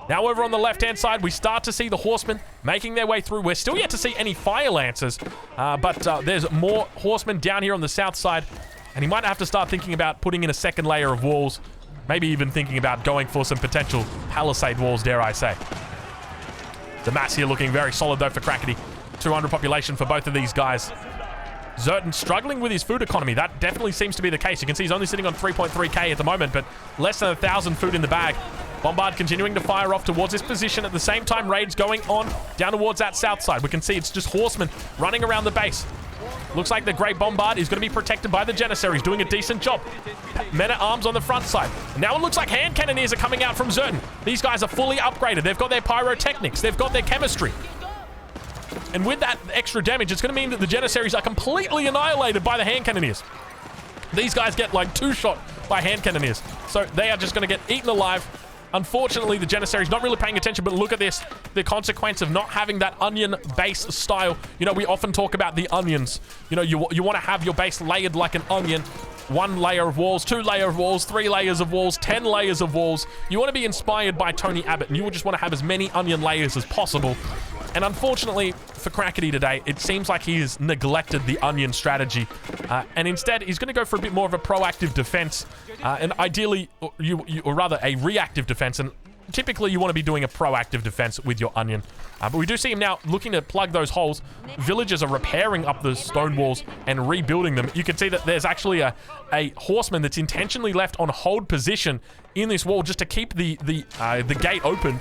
Now over on the left-hand side, we start to see the horsemen making their way through. We're still yet to see any fire lancers, but there's more horsemen down here on the south side. And he might have to start thinking about putting in a second layer of walls. Maybe even thinking about going for some potential palisade walls, dare I say. The mass here looking very solid, though, for Crackety. 200 population for both of these guys. Zerton struggling with his food economy. That definitely seems to be the case. You can see he's only sitting on 3.3k at the moment, but less than 1,000 food in the bag. Bombard continuing to fire off towards this position. At the same time, raids going on down towards that south side. We can see it's just horsemen running around the base. Looks like the Great Bombard is going to be protected by the Janissaries, doing a decent job. Men at arms on the front side. Now it looks like hand cannoneers are coming out from Zerton. These guys are fully upgraded. They've got their pyrotechnics. They've got their chemistry. And with that extra damage, it's going to mean that the Janissaries are completely annihilated by the hand cannoneers. These guys get like 2-shot by hand cannoneers. So they are just going to get eaten alive. Unfortunately, the Janissary's not really paying attention, but look at this. The consequence of not having that onion base style. You know, we often talk about the onions. You know, you want to have your base layered like an onion. 1 layer of walls, 2 layers of walls, 3 layers of walls, 10 layers of walls. You want to be inspired by Tony Abbott, and you just want to have as many onion layers as possible. And unfortunately for Crackety today, it seems like he has neglected the onion strategy. And instead, he's going to go for a bit more of a proactive defense. And ideally, or rather, a reactive defense. And typically you want to be doing a proactive defense with your onion. But we do see him now looking to plug those holes. Villagers are repairing up the stone walls and rebuilding them. You can see that there's actually a horseman that's intentionally left on hold position in this wall just to keep the gate open.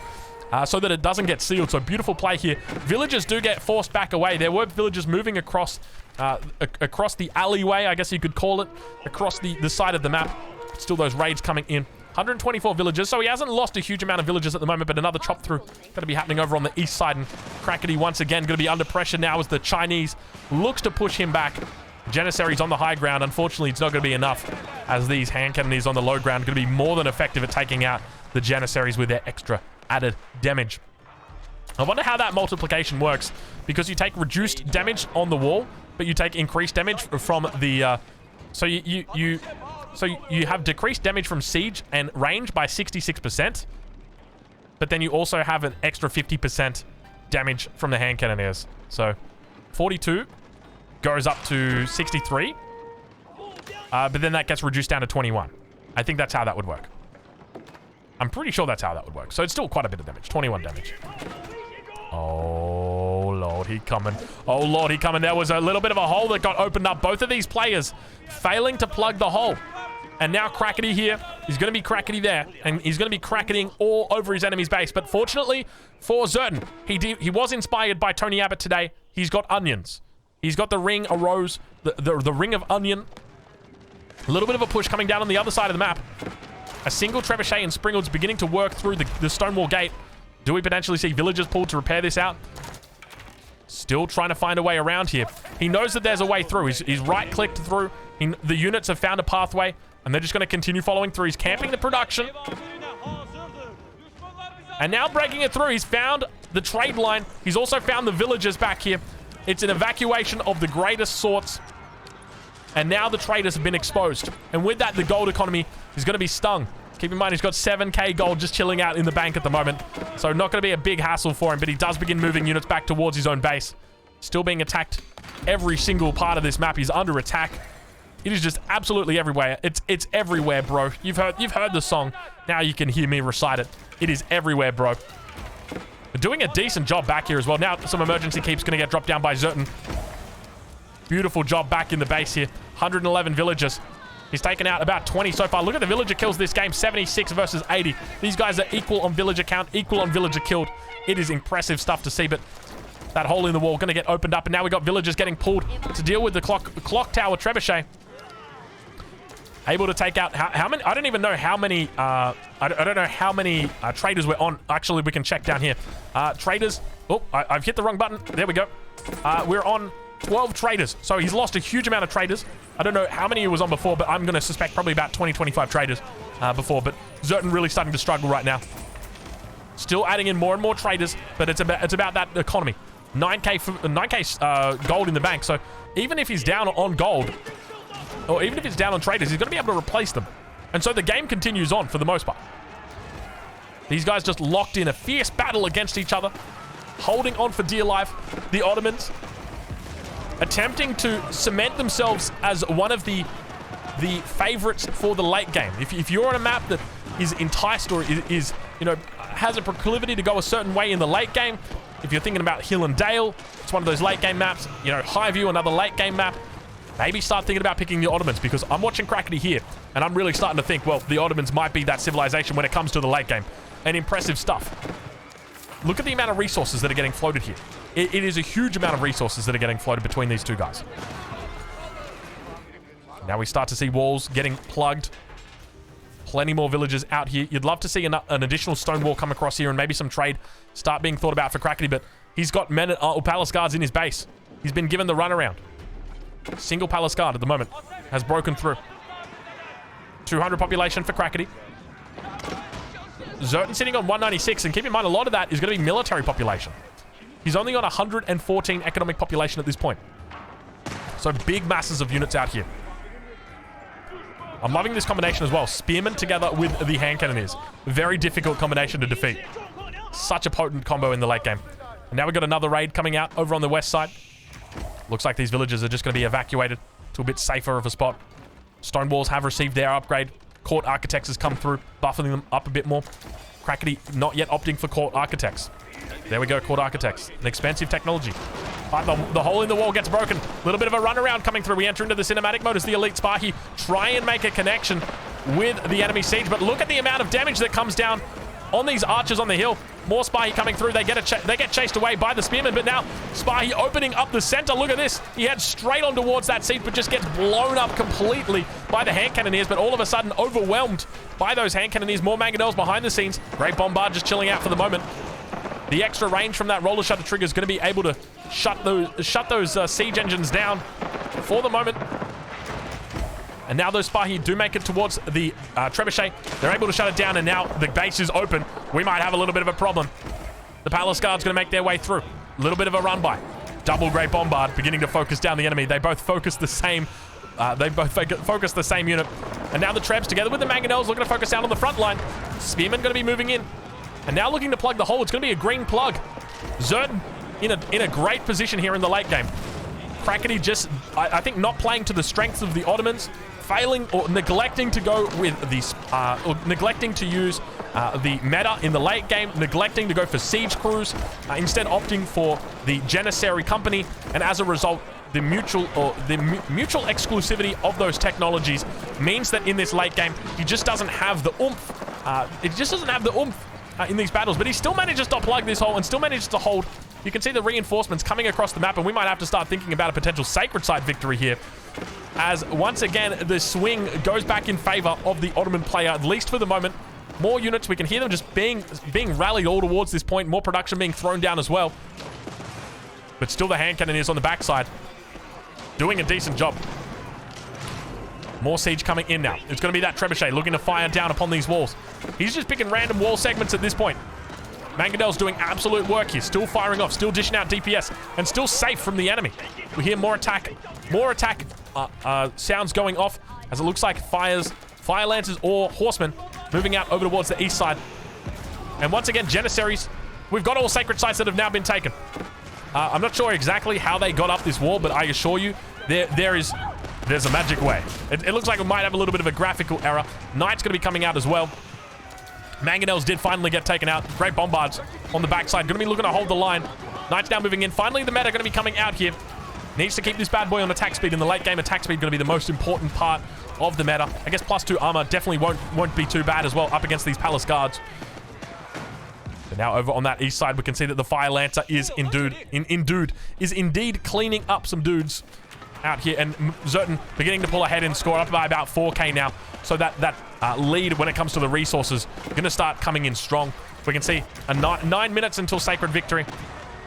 So that it doesn't get sealed. So beautiful play here. Villagers do get forced back away. There were villagers moving across the alleyway, I guess you could call it, across the side of the map. Still those raids coming in. 124 villagers, so he hasn't lost a huge amount of villagers at the moment, but another chop through going to be happening over on the east side, and Crackety once again going to be under pressure now as the Chinese looks to push him back. Janissaries on the high ground. Unfortunately, it's not going to be enough, as these hand cannons on the low ground are going to be more than effective at taking out the Janissaries with their extra added damage. I wonder how that multiplication works, because you take reduced damage on the wall, but you take increased damage from the so you have decreased damage from siege and range by 66%, but then you also have an extra 50% damage from the hand cannoneers. So 42 goes up to 63, but then that gets reduced down to 21. I think that's how that would work. I'm pretty sure that's how that would work. So it's still quite a bit of damage. 21 damage. Oh, Lord, he coming. Oh, Lord, he coming. There was a little bit of a hole that got opened up. Both of these players failing to plug the hole. And now Crackety here. He's going to be Crackety there. And he's going to be Cracketying all over his enemy's base. But fortunately for Zerton, he was inspired by Tony Abbott today. He's got onions. He's got the ring, a rose, the ring of onion. A little bit of a push coming down on the other side of the map. A single trebuchet and Springald's beginning to work through the Stonewall Gate. Do we potentially see villagers pulled to repair this out? Still trying to find a way around here. He knows that there's a way through. He's right-clicked through. The units have found a pathway, and they're just going to continue following through. He's camping the production. And now breaking it through. He's found the trade line. He's also found the villagers back here. It's an evacuation of the greatest sorts. And now the traders have been exposed. And with that, the gold economy is going to be stung. Keep in mind, he's got 7k gold just chilling out in the bank at the moment. So not going to be a big hassle for him, but he does begin moving units back towards his own base. Still being attacked. Every single part of this map is under attack. It is just absolutely everywhere. It's everywhere, bro. You've heard the song. Now you can hear me recite it. It is everywhere, bro. We're doing a decent job back here as well. Now some emergency keep's going to get dropped down by Zerton. Beautiful job back in the base here. 111 villagers. He's taken out about 20 so far. Look at the villager kills this game. 76 versus 80. These guys are equal on villager count, equal on villager killed. It is impressive stuff to see, but that hole in the wall going to get opened up, and now we got villagers getting pulled to deal with the clock tower trebuchet. Able to take out how many? I don't even know how many. I don't know how many traders we're on. Actually, we can check down here. Traders. Oh, I've hit the wrong button. There we go. We're on 12 traders. So he's lost a huge amount of traders. I don't know how many he was on before, but I'm going to suspect probably about 20, 25 traders before. But Zerton really starting to struggle right now. Still adding in more and more traders, but it's about that economy. 9k gold in the bank. So even if he's down on gold, or even if he's down on traders, he's going to be able to replace them. And so the game continues on for the most part. These guys just locked in a fierce battle against each other, holding on for dear life. The Ottomans attempting to cement themselves as one of the favorites for the late game. If you're on a map that is enticed or is has a proclivity to go a certain way in the late game, if you're thinking about Hill and Dale, it's one of those late game maps. Highview, another late game map. Maybe start thinking about picking the Ottomans, because I'm watching Crackety here, and I'm really starting to think, well, the Ottomans might be that civilization when it comes to the late game. And impressive stuff. Look at the amount of resources that are getting floated here. It is a huge amount of resources that are getting floated between these two guys. Now we start to see walls getting plugged. Plenty more villagers out here. You'd love to see an additional stone wall come across here, and maybe some trade start being thought about for Crackety, but he's got men or palace guards in his base. He's been given the runaround. Single palace guard at the moment has broken through. 200 population for Crackety. Zerton sitting on 196, and keep in mind, a lot of that is going to be military population. He's only on 114 economic population at this point. So big masses of units out here. I'm loving this combination as well. Spearmen together with the hand cannoneers. Very difficult combination to defeat. Such a potent combo in the late game. And now we've got another raid coming out over on the west side. Looks like these villagers are just going to be evacuated to a bit safer of a spot. Stone walls have received their upgrade. Court architects has come through, buffing them up a bit more. Crackety not yet opting for Court Architects. There we go, Court Architects. An expensive technology. The hole in the wall gets broken. A little bit of a runaround coming through. We enter into the cinematic mode as the Elite Spahi try and make a connection with the enemy siege. But look at the amount of damage that comes down on these archers on the hill. More Spahi coming through. They get chased away by the spearmen. But now Spahi opening up the center. Look at this. He heads straight on towards that siege, but just gets blown up completely by the hand cannoneers. But all of a sudden overwhelmed by those hand cannoneers. More mangonels behind the scenes. Great Bombard just chilling out for the moment. The extra range from that roller shutter trigger is going to be able to shut those siege engines down for the moment. And now those Spahi do make it towards the trebuchet. They're able to shut it down, and now the base is open. We might have a little bit of a problem. The Palace Guard's going to make their way through. A little bit of a run by. Double Great Bombard beginning to focus down the enemy. They both focus the same. Focus the same unit. And now the Trebs together with the Mangonels looking to focus down on the front line. Spearmen going to be moving in. And now looking to plug the hole. It's going to be a green plug. Zerton in a great position here in the late game. Crackety just, I think, not playing to the strengths of the Ottomans, failing or neglecting to go with these, or neglecting to use the meta in the late game, neglecting to go for siege crews, instead opting for the Janissary company, and as a result, the mutual exclusivity of those technologies means that in this late game, he just doesn't have the oomph. In these battles, but he still manages to plug this hole and still manages to hold. You can see the reinforcements coming across the map, and we might have to start thinking about a potential sacred site victory here, as once again the swing goes back in favor of the Ottoman player, at least for the moment. More units, we can hear them just being rallied all towards this point, more production being thrown down as well, but still the hand cannoneers on the backside doing a decent job. More siege coming in now. It's going to be that trebuchet looking to fire down upon these walls. He's just picking random wall segments at this point. Mangonel's doing absolute work here. Still firing off, still dishing out DPS, and still safe from the enemy. We hear more attack sounds going off as it looks like fire lancers or horsemen moving out over towards the east side. And once again, Janissaries. We've got all sacred sites that have now been taken. I'm not sure exactly how they got up this wall, but I assure you, there's a magic way. It looks like we might have a little bit of a graphical error. Knight's going to be coming out as well. Mangonels did finally get taken out. Great Bombards on the backside. Going to be looking to hold the line. Knight's now moving in. Finally, the meta going to be coming out here. Needs to keep this bad boy on attack speed. In the late game, attack speed going to be the most important part of the meta. I guess +2 armor definitely won't be too bad as well up against these Palace Guards. But now over on that east side, we can see that the Fire Lancer is indeed cleaning up some dudes out here, and Zerton beginning to pull ahead and score up by about 4k now. So that lead when it comes to the resources going to start coming in strong. We can see 9 minutes until Sacred Victory,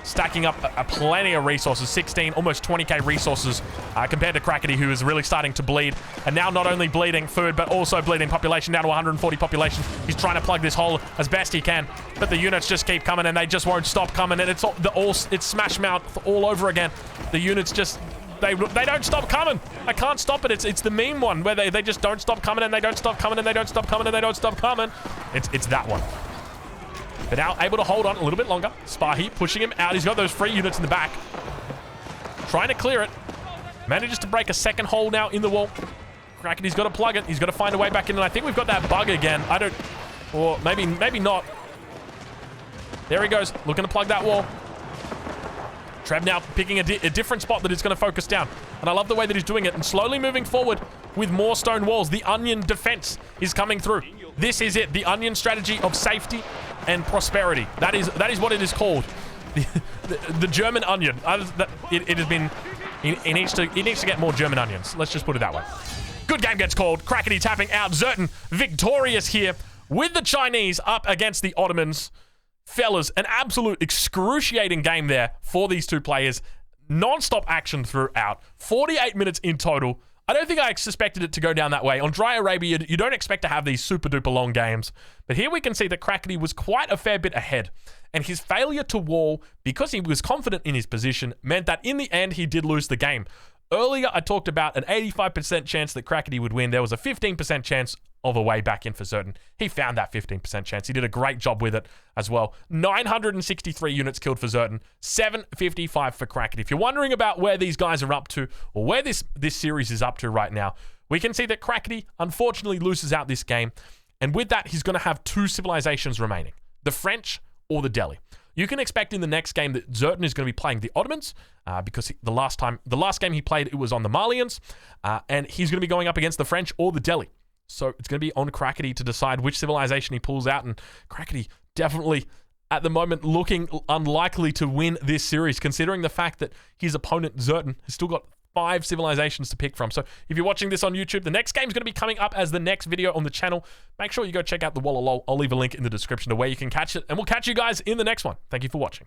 stacking up plenty of resources, 16, almost 20k resources compared to Crackety, who is really starting to bleed. And now not only bleeding food, but also bleeding population, down to 140 population. He's trying to plug this hole as best he can, but the units just keep coming, and they just won't stop coming. And it's Smash Mouth all over again. The units just... They don't stop coming. I can't stop it. It's the meme one where they just don't stop coming, and they don't stop coming, and they don't stop coming, and they don't stop coming. It's that one. But now able to hold on a little bit longer. Spahi pushing him out. He's got those free units in the back. Trying to clear it. Manages to break a second hole now in the wall. Crackety's got to plug it. He's got to find a way back in, and I think we've got that bug again. Or maybe not. There he goes, looking to plug that wall. Treb now picking a different spot that he's going to focus down. And I love the way that he's doing it and slowly moving forward with more stone walls. The onion defense is coming through. This is it, the onion strategy of safety and prosperity. That is what it is called. The German onion. It has been... It needs to get more German onions. Let's just put it that way. Good game gets called. Crackety tapping out. Zerton victorious here with the Chinese up against the Ottomans. Fellas, an absolute excruciating game there for these two players. Non-stop action throughout. 48 minutes in total. I don't think I suspected it to go down that way. On Dry Arabia, you don't expect to have these super duper long games. But here we can see that Crackety was quite a fair bit ahead. And his failure to wall, because he was confident in his position, meant that in the end, he did lose the game. Earlier, I talked about an 85% chance that Crackety would win. There was a 15% chance of a way back in for certain. He found that 15% chance. He did a great job with it as well. 963 units killed for Zerton, 755 for Crackety. If you're wondering about where these guys are up to, or where this series is up to right now, we can see that Crackety unfortunately loses out this game. And with that, he's going to have 2 civilizations remaining, the French or the Delhi. You can expect in the next game that Zertan is going to be playing the Ottomans because the last game he played, it was on the Malians, and he's going to be going up against the French or the Delhi. So it's going to be on Crackety to decide which civilization he pulls out, and Crackety definitely, at the moment, looking unlikely to win this series, considering the fact that his opponent, Zertan, has still got 5 civilizations to pick from. So if you're watching this on YouTube, the next game is going to be coming up as the next video on the channel. Make sure you go check out the Wall of Lol. I'll leave a link in the description to where you can catch it, and we'll catch you guys in the next one. Thank you for watching.